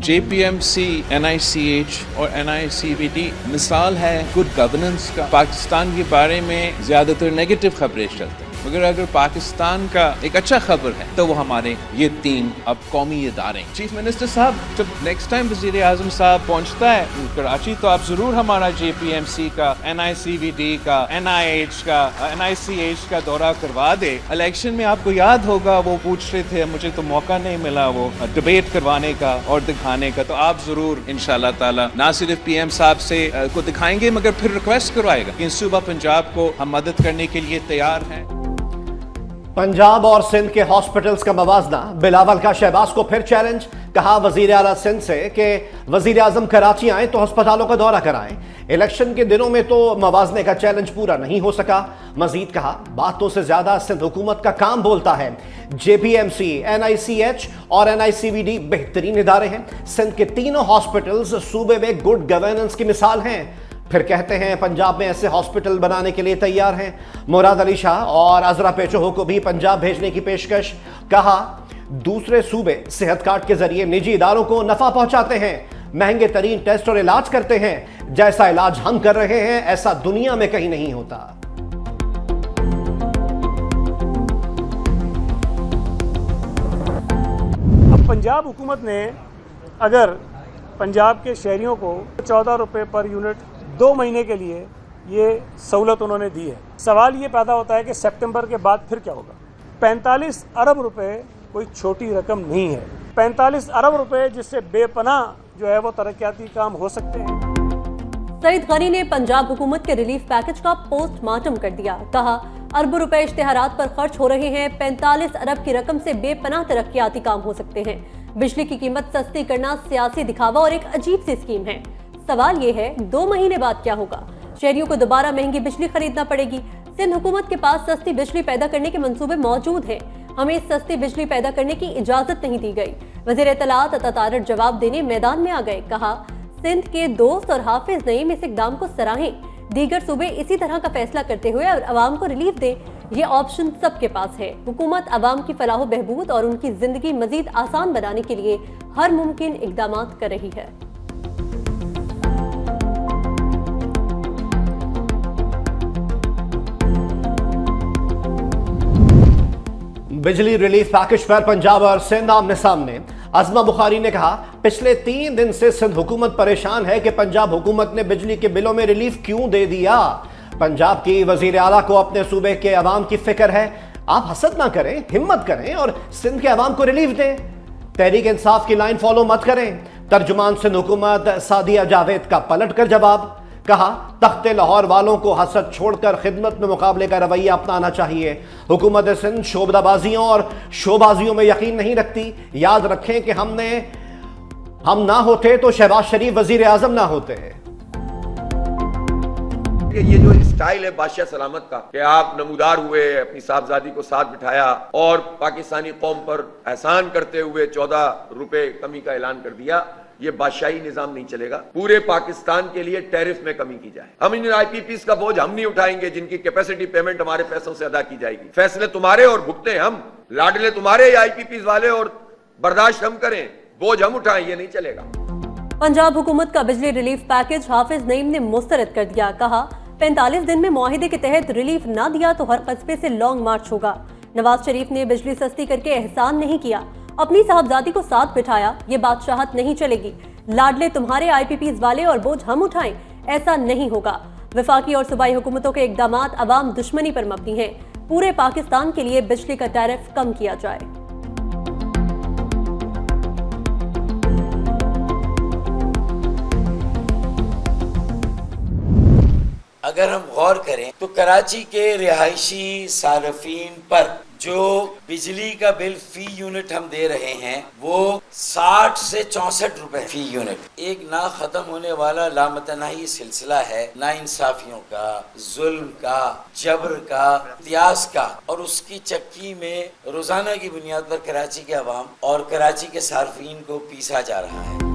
JPMC, NICH और NICVD मिसाल है गुड गवर्नेंस का। पाकिस्तान के बारे में ज़्यादातर नेगेटिव खबरें चलती हैं, मगर अगर पाकिस्तान का एक अच्छा खबर है तो वो हमारे ये 3 अब कौमी इदारे। चीफ मिनिस्टर साहब जब नेक्स्ट टाइम वज़ीर आज़म साहब पहुंचता है कराची तो आप ज़रूर हमारा JPMC का, NICVD का, NIH का, NICH का दौरा करवा दे। इलेक्शन में आपको याद होगा वो पूछ रहे थे, मुझे तो मौका नहीं मिला वो डिबेट करवाने का और दिखाने का, तो आप ज़रूर इंशाल्लाह ताला ना सिर्फ PM साहब से को दिखाएंगे मगर फिर रिक्वेस्ट करवाएगा कि सूबा पंजाब को हम मदद करने के लिए तैयार हैं। पंजाब और सिंध के हॉस्पिटल्स का मवाजना, बिलावल का शहबाज को फिर चैलेंज। कहा वजीर आला सिंध से कि वजीर आजम कराची आए तो अस्पतालों का दौरा कराएं। इलेक्शन के दिनों में तो मवाजने का चैलेंज पूरा नहीं हो सका। मजीद कहा बातों से ज्यादा सिंध हुकूमत का काम बोलता है। JPMC, NICH और NICVD बेहतरीन इदारे हैं। सिंध के तीनों हॉस्पिटल्स सूबे में गुड गवर्नेंस की मिसाल हैं। फिर कहते हैं पंजाब में ऐसे हॉस्पिटल बनाने के लिए तैयार हैं। मुराद अली शाह और अजरा पेचोहो को भी पंजाब भेजने की पेशकश। कहा दूसरे सूबे सेहत कार्ड के जरिए निजी इदारों को नफा पहुंचाते हैं, महंगे तरीन टेस्ट और इलाज करते हैं। जैसा इलाज हम कर रहे हैं ऐसा दुनिया में कहीं नहीं होता। अब पंजाब हुकूमत ने अगर पंजाब के शहरियों को 14 रुपये पर यूनिट 2 महीने के लिए ये सहूलत उन्होंने दी है, सवाल ये पैदा होता है कि सितंबर के बाद फिर क्या होगा। 45 अरब रुपए कोई छोटी रकम नहीं है। 45 अरब रुपए जिससे बेपनाह जो है वो तरक्याती काम हो सकते हैं। सईद गनी ने पंजाब हुकूमत के रिलीफ पैकेज का पोस्टमार्टम कर दिया। कहा अरबों रुपए इश्तेहारात पर खर्च हो रहे हैं। 45 अरब की रकम से बेपनाह तरक्याती काम हो सकते हैं। बिजली की कीमत सस्ती करना सियासी दिखावा और एक अजीब सी स्कीम है। सवाल ये है 2 महीने बाद क्या होगा। शहरियों को दोबारा महंगी बिजली खरीदना पड़ेगी। सिंध हुकूमत के पास सस्ती बिजली पैदा करने के मंसूबे मौजूद हैं। हमें सस्ती बिजली पैदा करने की इजाजत नहीं दी गई। वज़ीर इत्तलात अता तारड़ जवाब देने मैदान में आ गए। कहा सिंध के दोस्त और हाफिज नईम इस इक़दाम को सराहें। दीगर सूबे इसी तरह का फैसला करते हुए और अवाम को रिलीफ दे, ये ऑप्शन सबके पास है। हुकूमत अवाम की फलाह बहबूद और उनकी जिंदगी मजीद आसान बनाने के लिए हर मुमकिन इक़दाम कर रही है। बिजली रिलीफ पैकेज पर पंजाब और सिंध आमने सामने। अज़मा बुखारी ने कहा पिछले 3 दिन से सिंध हुकूमत परेशान है कि पंजाब हुकूमत ने बिजली के बिलों में रिलीफ क्यों दे दिया। पंजाब की वजीर आला को अपने सूबे के अवाम की फिक्र है। आप हसद ना करें, हिम्मत करें और सिंध के अवाम को रिलीफ दें। तहरीक इंसाफ की लाइन फॉलो मत करें। तर्जुमान सिंध हुकूमत सादिया जावेद का पलट कर जवाब। कहा तख्ते लाहौर वालों को हसद छोड़कर खिदमत में मुकाबले का रवैया अपनाना चाहिए। हुकूमत सिंध शोबदाबाजियों और शोबाजियों में यकीन नहीं रखती। याद रखें कि हम ना होते तो शहबाज शरीफ वजीर आजम ना होते। ये जो स्टाइल है बादशाह सलामत का कि आप नमूदार हुए, अपनी साहबजादी को साथ बिठाया और पाकिस्तानी कौम पर एहसान करते हुए 14 रुपए कमी का ऐलान कर दिया, ये बादशाही निजाम नहीं चलेगा। पूरे पाकिस्तान के लिए टैरिफ में कमी की जाए। हम इन IPPs का बोझ हम नहीं उठाएंगे जिनकी कैपेसिटी पेमेंट हमारे पैसों से अदा की जाएगी। फैसले तुम्हारे और भुगते हम, लाडले तुम्हारे IPPs वाले और बर्दाश्त हम करें, बोझ हम उठाएं, ये नहीं चलेगा। पंजाब हुकूमत का बिजली रिलीफ पैकेज हाफिज नईम ने मुस्तरद कर दिया। कहा 45 दिन में मुआहिदे के तहत रिलीफ ना दिया तो हर कस्बे से लॉन्ग मार्च होगा। नवाज शरीफ ने बिजली सस्ती करके एहसान नहीं किया, अपनी साहबजादी को साथ बिठाया। ये बादशाहत नहीं चलेगी। लाडले तुम्हारे IPPs वाले और बोझ हम उठाएं, ऐसा नहीं होगा। वफाकी और सूबाई हुकूमतों के इक़दामात अवाम दुश्मनी पर मबनी हैं। पूरे पाकिस्तान के लिए बिजली का टैरिफ कम किया जाए। अगर हम गौर करें तो कराची के रिहायशी सारफीन पर जो बिजली का बिल फी यूनिट हम दे रहे हैं वो 60 से 64 रुपए फी यूनिट। एक ना खत्म होने वाला लामतनाही सिलसिला है नाइंसाफियों का, जुल्म का, जबर का, इतिहास का, और उसकी चक्की में रोजाना की बुनियाद पर कराची के अवाम और कराची के सारफीन को पीसा जा रहा है।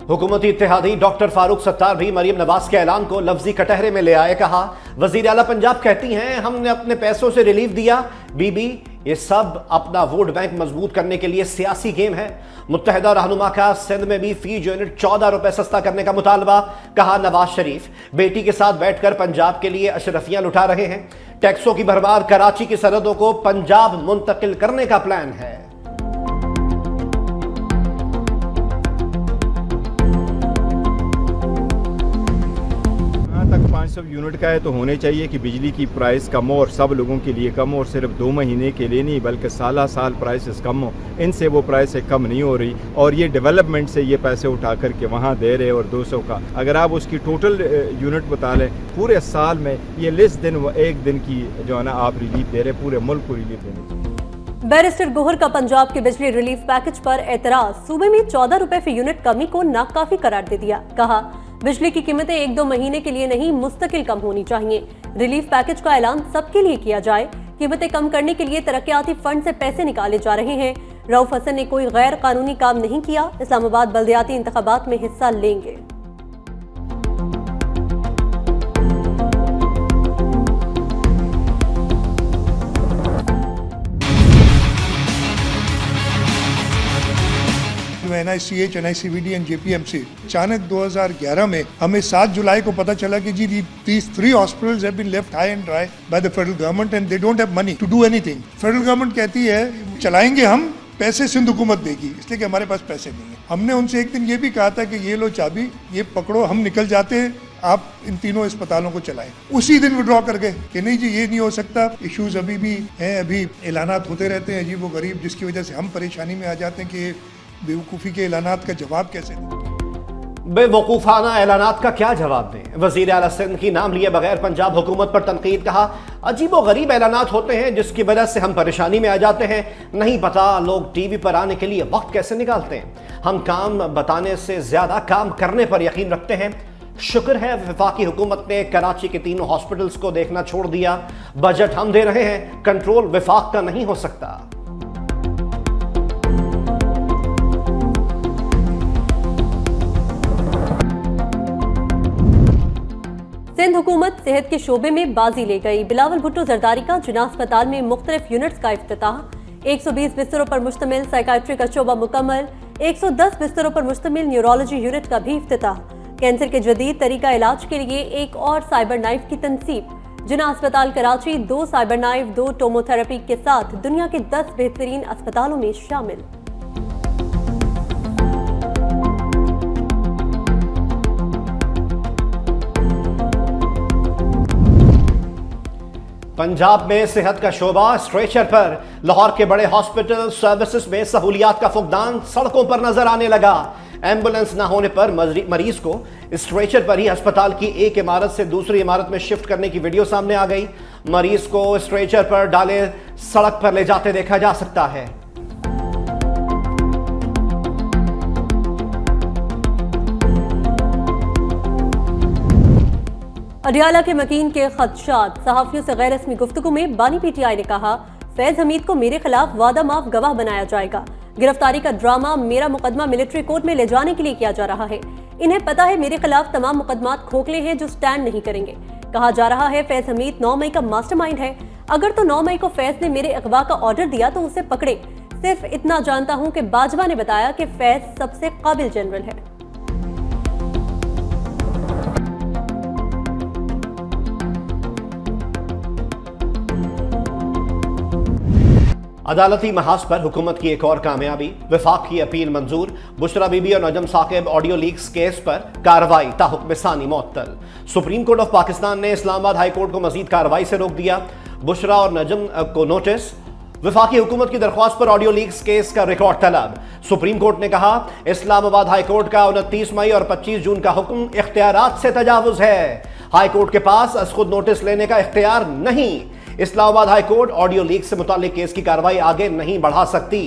हुकूमती इत्तेहादी डॉक्टर फारूक सत्तार भी मरीम नवाज के ऐलान को लफ्जी कटहरे में ले आए। कहा वजीर आला पंजाब कहती हैं हमने अपने पैसों से रिलीफ दिया, बीबी ये सब अपना वोट बैंक मजबूत करने के लिए सियासी गेम है। मुत्तहिदा रहनुमा का सिंध में भी फी यूनिट 14 रुपए सस्ता करने का मुतालबा, कहा नवाज शरीफ बेटी के साथ बैठकर पंजाब के लिए अशरफियां लुटा रहे हैं। टैक्सों की भरमार, कराची की सरहदों को पंजाब मुंतकिल करने का प्लान है। तक 500 यूनिट का है तो होने चाहिए कि बिजली की प्राइस कम हो और सब लोगों के लिए कम हो, और सिर्फ 2 महीने के लिए नहीं बल्कि साल प्राइसेस कम हो। इनसे वो प्राइसें कम नहीं हो रही और ये डेवलपमेंट से ये पैसे उठा करके वहाँ दे रहे। और 200 का अगर आप उसकी टोटल यूनिट बता लें पूरे साल में, ये लेस दिन एक दिन की जो है ना आप रिलीफ दे रहे, पूरे मुल्क को रिलीफ देने। बैरिस्टर गोहर का पंजाब के बिजली रिलीफ पैकेज पर एतराज, सूबे में 14 रुपए फी यूनिट कमी को नाकाफी करार दे दिया। कहा बिजली की कीमतें 1-2 महीने के लिए नहीं मुस्तकिल कम होनी चाहिए। रिलीफ पैकेज का ऐलान सबके लिए किया जाए। कीमतें कम करने के लिए तरक्याती फंड से पैसे निकाले जा रहे हैं। रऊफ हसन ने कोई गैर कानूनी काम नहीं किया। इस्लामाबाद बल्दियाती इंतखाबात में हिस्सा लेंगे। NICH, NICVD and JPMC अचानक 2011 में हमें 7 जुलाई को पता चला कि जी these 3 hospitals have been left high and dry by the federal government and they don't have money to do anything. Federal government कहती है चलाएंगे हम, पैसे सिंध हुकूमत देगी, इसलिए कि हमारे पास पैसे नहीं है। हमने उनसे एक दिन ये भी कहा था कि ये लो चाबी, ये पकड़ो, हम निकल जाते हैं, आप इन तीनों अस्पतालों को चलाएं। उसी दिन विड्रॉ कर गए कि नहीं जी ये नहीं हो सकता, इश्यूज अभी भी हैं, अभी ऐलानात होते रहते हैं अजीब व गरीब, जिसकी वजह से हम परेशानी में आ जाते हैं कि बेवकूफ़ी के ऐलानात का जवाब कैसे दें। बेवकूफाना ऐलानात का क्या जवाब दें? वजीर आला सिंध की नाम लिए बगैर पंजाब हुकूमत पर तनकीद, कहा अजीबो गरीब ऐलानात होते हैं जिसकी वजह से हम परेशानी में आ जाते हैं। नहीं पता लोग टीवी पर आने के लिए वक्त कैसे निकालते हैं। हम काम बताने से ज्यादा काम करने पर यकीन रखते हैं। शुक्र है वफाकी हुकूमत ने कराची के तीनों हॉस्पिटल्स को देखना छोड़ दिया। बजट हम दे रहे हैं, कंट्रोल वफाक का नहीं हो सकता। सिंध हुकूमत सेहत के शोबे में बाजी ले गई। बिलावल भुट्टो जरदारी का जिना अस्पताल में मुख्तलिफ यूनिट्स का इफ्तिताह। 120 बिस्तरों पर मुश्तमिल साइकाट्री का शोबा मुकम्मल। 110 बिस्तरों पर मुश्तमिल न्यूरोलॉजी यूनिट का भी इफ्तिताह। कैंसर के जदीद तरीका इलाज के लिए एक और साइबर नाइफ की तनसीब। जिना अस्पताल कराची 2 साइबर नाइफ, 2 टोमोथेरेपी के साथ दुनिया के 10 बेहतरीन अस्पतालों में शामिल। पंजाब में सेहत का शोबा स्ट्रेचर पर। लाहौर के बड़े हॉस्पिटल सर्विसेज में सहूलियात का फुकदान सड़कों पर नजर आने लगा। एम्बुलेंस ना होने पर मरीज को स्ट्रेचर पर ही अस्पताल की एक इमारत से दूसरी इमारत में शिफ्ट करने की वीडियो सामने आ गई। मरीज को स्ट्रेचर पर डाले सड़क पर ले जाते देखा जा सकता है। अडियाला के मकीन के खदशात, सहाफियों से गैर रस्मी गुफ्तगू में बानी PTI ने कहा फैज हमीद को मेरे खिलाफ वादा माफ गवाह बनाया जाएगा। गिरफ्तारी का ड्रामा मेरा मुकदमा मिलिट्री कोर्ट में ले जाने के लिए किया जा रहा है। इन्हें पता है मेरे खिलाफ तमाम मुकदमात खोखले हैं जो स्टैंड नहीं करेंगे। कहा जा रहा है फैज हमीद 9 मई का मास्टरमाइंड है। अगर तो 9 मई को फैज ने मेरे अगवा का ऑर्डर दिया तो उसे पकड़े। सिर्फ इतना जानता हूं कि बाजवा ने बताया कि फैज सबसे काबिल जनरल है। अदालती महाज पर हुकूमत की एक और कामयाबी। वफाक की अपील मंजूर। बुशरा बीबी और नजम साकिब ऑडियो लीक्स केस पर कार्रवाई ताहुक्म सानी मुअत्तल। सुप्रीम कोर्ट ऑफ पाकिस्तान ने इस्लामाबाद हाई कोर्ट को मजीद कार्रवाई से रोक दिया। बुशरा और नजम को नोटिस। वफाकी हुकूमत की दरख्वास्त पर ऑडियो लीक्स केस का रिकॉर्ड तलब। सुप्रीम कोर्ट ने कहा इस्लामाबाद हाई कोर्ट का 29 मई और 25 जून का हुक्म इख्तियारात से तजावुज है। हाई कोर्ट के पास अज खुद नोटिस लेने का इख्तियार नहीं। Islamabad high court audio leak से मुतालिक केस की कार्रवाई आगे नहीं बढ़ा सकती।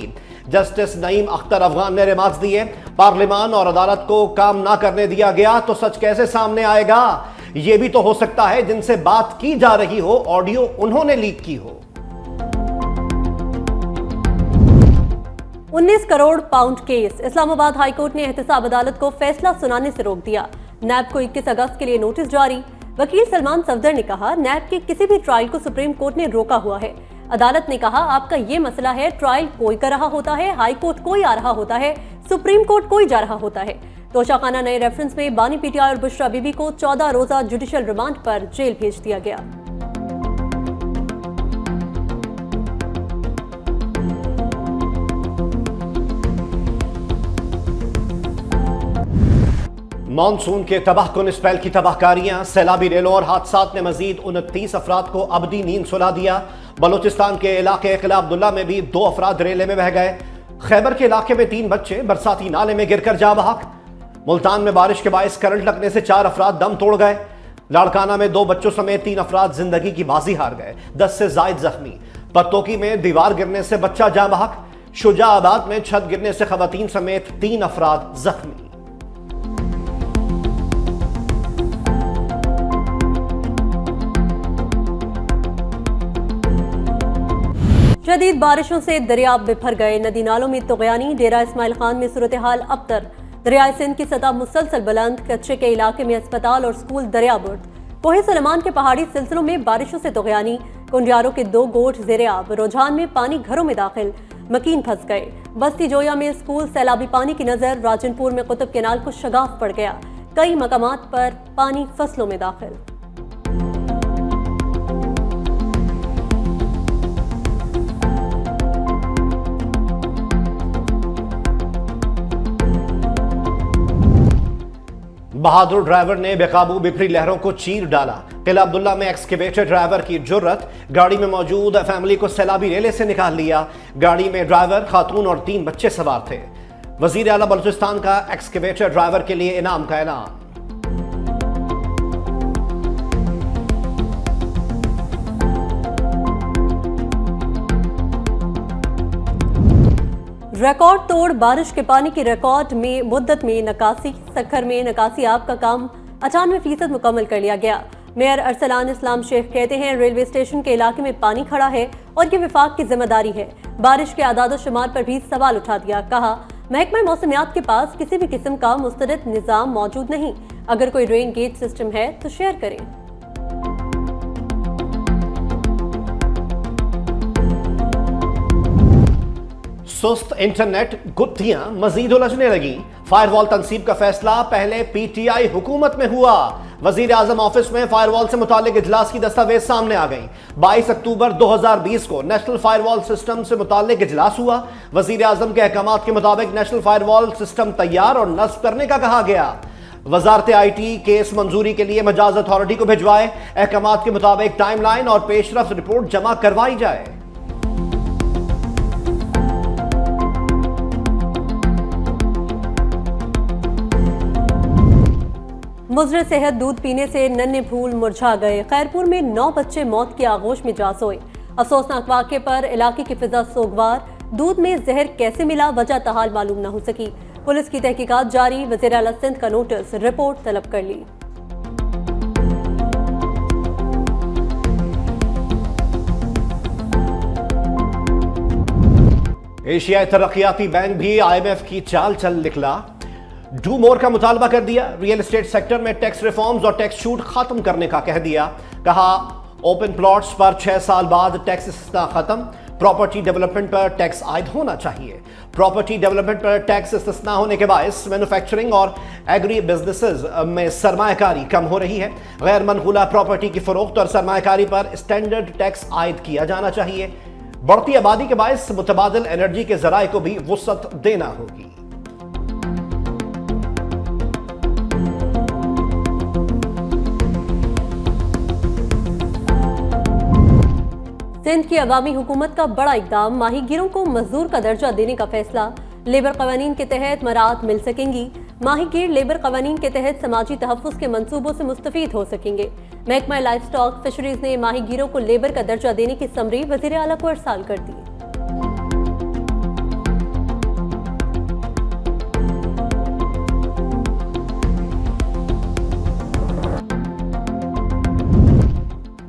जस्टिस नईम अख्तर अफगान ने रिमार्क्स दिए पार्लियामान और अदालत को काम ना करने दिया गया तो सच कैसे सामने आएगा। यह भी तो हो सकता है जिनसे बात की जा रही हो ऑडियो उन्होंने लीक की हो। 19 crore pound case. Islamabad high court ने एहतसाब अदालत को फैसला सुनाने से रोक दिया। नैब को 21 अगस्त के लिए नोटिस जारी। वकील सलमान सफदर ने कहा नैब के किसी भी ट्रायल को सुप्रीम कोर्ट ने रोका हुआ है। अदालत ने कहा, आपका ये मसला है, ट्रायल कोई कर रहा होता है, हाई कोर्ट कोई आ रहा होता है, सुप्रीम कोर्ट कोई जा रहा होता है। तोशाखाना नए रेफरेंस में बानी पीटीआई और बुशरा बीबी को 14 रोजा जुडिशियल रिमांड पर जेल भेज दिया गया। मानसून के तबाहकुन स्पेल की तबाहकारियां, सैलाबी रेलों और हादसात ने मजीद 29 अफराद को अबदी नींद सुला दिया। बलूचिस्तान के इलाके किला अब्दुल्ला में भी 2 अफराद रेले में बह गए। खैबर के इलाके में 3 बच्चे बरसाती नाले में गिरकर जा बहक। मुल्तान में बारिश के बायस करंट लगने से 4 अफराद दम तोड़ गए। लाड़काना में 2 बच्चों समेत 3 अफराद जिंदगी की बाजी हार गए। 10 से जायद जख्मी। पत्तोकी में दीवार गिरने से बच्चा जा बहक। शुजाआबाद में छत गिरने से खवातीन समेत 3 अफराद जख्मी। शदीद बारिशों से दरिया बिफर गए। नदी नालों में तुग़यानी। डेरा इस्माइल खान में सूरत हाल अबतर। दरियाए सिंध की सतह मुसलसल बुलंद। कच्चे के इलाके में अस्पताल और स्कूल दरियाबुर्द। कोहे सलेमान के पहाड़ी सिलसिलों में बारिशों से तुग़यानी। कुंडियारों के 2 गोठ ज़ेरे आब। रुझान में पानी घरों में दाखिल। मकीन फंस गए। बस्ती जोया में स्कूल सैलाबी पानी की नजर। राजनपुर में कुतुब केनाल को शगाफ पड़ गया। कई मकामात पर पानी फसलों में दाखिल। बहादुर ड्राइवर ने बेकाबू बिफरी लहरों को चीर डाला। किला अब्दुल्ला में एक्सकेवेटर ड्राइवर की जुर्रत। गाड़ी में मौजूद फैमिली को सैलाबी रेले से निकाल लिया। गाड़ी में ड्राइवर, खातून और 3 बच्चे सवार थे। वजीर आला बलूचिस्तान का एक्सकेवेटर ड्राइवर के लिए इनाम का ऐलान। रिकॉर्ड तोड़ बारिश के पानी की रिकॉर्ड में मुद्दत में नकासी। सखर में नकासी आब का काम 98% मुकम्मल कर लिया गया। मेयर अरसलान इस्लाम शेख कहते हैं, रेलवे स्टेशन के इलाके में पानी खड़ा है और ये विफाक की जिम्मेदारी है। बारिश के आदाद शुमार पर भी सवाल उठा दिया। कहा, महकमा मौसमियात के पास किसी भी किस्म का मुस्तरद निज़ाम मौजूद नहीं। अगर कोई रेन गेट सिस्टम है तो शेयर करें। सुस्त इंटरनेट गुत्थियां मजीद उलझने लगी। फायरवॉल तनसीब का फैसला पहले पीटीआई हुकूमत में हुआ। वजीर आजम ऑफिस में फायरवॉल से मुतालिक इजलास की दस्तावेज सामने आ गई। 22 अक्टूबर 2020 को नेशनल फायरवॉल सिस्टम से मुतालिक इजलास हुआ। वजीर आजम के अहकामात के मुताबिक नेशनल फायरवॉल सिस्टम तैयार और नस्ब करने का कहा गया। वजारत IT केस मंजूरी के लिए मजाज अथॉरिटी को भिजवाए। अहकामात के मुताबिक टाइमलाइन और पेशरफ्त रिपोर्ट जमा करवाई जाए। मुज़र सेहत दूध पीने से नन्हे फूल मुरझा गए। खैरपुर में 9 बच्चे मौत की आगोश में जा सोए। अफसोसनाक वाक़े पर इलाके की फिजा सोगवार। दूध में जहर कैसे मिला, वजह तहाल मालूम न हो सकी। पुलिस की तहकीकात जारी। वज़ीर आला सिंध का नोटिस, रिपोर्ट तलब कर ली। एशियाई तरक्याती बैंक भी IMF की चाल चल निकला। डू मोर का मुतालबा कर दिया। रियल एस्टेट सेक्टर में टैक्स रिफॉर्म्स और टैक्स छूट खत्म करने का कह दिया। कहा, ओपन प्लॉट्स पर 6 साल बाद टैक्स इस्तिस्ना खत्म। प्रॉपर्टी डेवलपमेंट पर टैक्स आयद होना चाहिए। प्रॉपर्टी डेवलपमेंट पर टैक्स इस्तिस्ना होने के बायस मैन्युफैक्चरिंग और एग्री बिजनेसेस में सरमायाकारी कम हो रही है। गैर मनकूला प्रॉपर्टी की फरोख्त और सरमायाकारी पर स्टैंडर्ड टैक्स आयद किया जाना चाहिए। बढ़ती आबादी के बायस मुतबादिल एनर्जी के जराए को भी वुसअत देना होगी। सिंध की अवामी हुकूमत का बड़ा इकदाम। माहीगीरों को मजदूर का दर्जा देने का फैसला। लेबर कवानीन के तहत मराहत मिल सकेंगी। माहीगीर लेबर कवानीन के तहत समाजी तहफ़्फ़ुज़ के मंसूबों से मुस्तफ़ीद हो सकेंगे। महकमा लाइफ स्टॉक फिशरीज ने माहीगीरों को लेबर का दर्जा देने की समरी वज़ीर आला को इरसाल कर दी।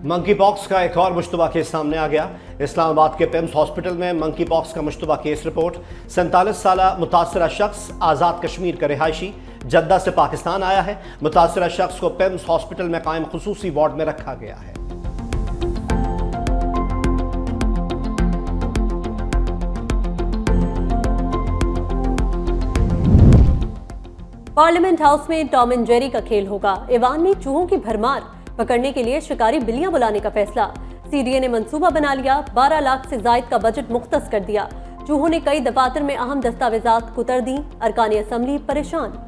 मंकी पॉक्स का एक और मुश्तबा केस सामने आ गया। इस्लामाबाद के पिम्स हॉस्पिटल में मंकी पॉक्स का मुश्तबा केस रिपोर्ट। 47 साला मुतासरा शख्स आज़ाद कश्मीर का रिहायशी जद्दा से पाकिस्तान आया है। मुतासरा शख्स को पिम्स हॉस्पिटल में कायम खुसूसी वार्ड में रखा गया है। पार्लियामेंट हाउस में टॉम एंड जेरी का खेल होगा। ईवान में चूहों की भरमार, पकड़ने के लिए शिकारी बिल्लियां बुलाने का फैसला। सीडीए ने मंसूबा बना लिया, 12 लाख से जायद का बजट मुख्तस कर दिया। चूहों ने कई दफातर में अहम दस्तावेजात कुतर दी, अरकान असम्बली परेशान।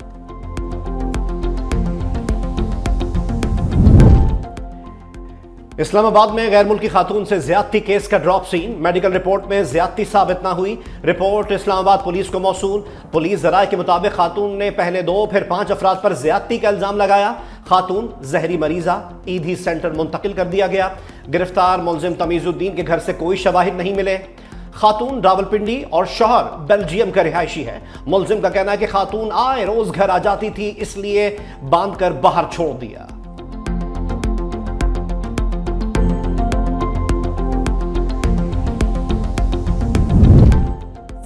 इस्लामाबाद में गैर मुल्की खातून से ज्यादती केस का ड्रॉप सीन, मेडिकल रिपोर्ट में ज्यादती साबित ना हुई। रिपोर्ट इस्लामाबाद पुलिस को मौसूल। पुलिस जराये के मुताबिक खातून ने पहले 2 फिर 5 अफराद पर ज्यादती का इल्जाम लगाया। खातून जहरी मरीजा, ईदी सेंटर मुंतकिल कर दिया गया। गिरफ्तार मुलजिम तमीजुद्दीन के घर से कोई शवाहिद नहीं मिले। खातून रावलपिंडी और शौहर बेल्जियम का रिहायशी है। मुलजिम का कहना है कि खातून आए रोज घर आ जाती थी, इसलिए बांधकर बाहर छोड़ दिया।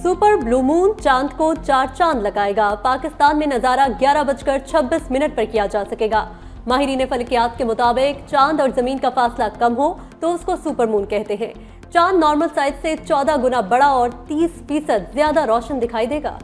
सुपर ब्लू मून चांद को 4 चांद लगाएगा। पाकिस्तान में नजारा 11:26 पर किया जा सकेगा। माहिरीन फलकियात के मुताबिक चांद और जमीन का फासला कम हो तो उसको सुपर मून कहते हैं। चांद नॉर्मल साइज से 14 गुना बड़ा और 30% ज्यादा रोशन दिखाई देगा।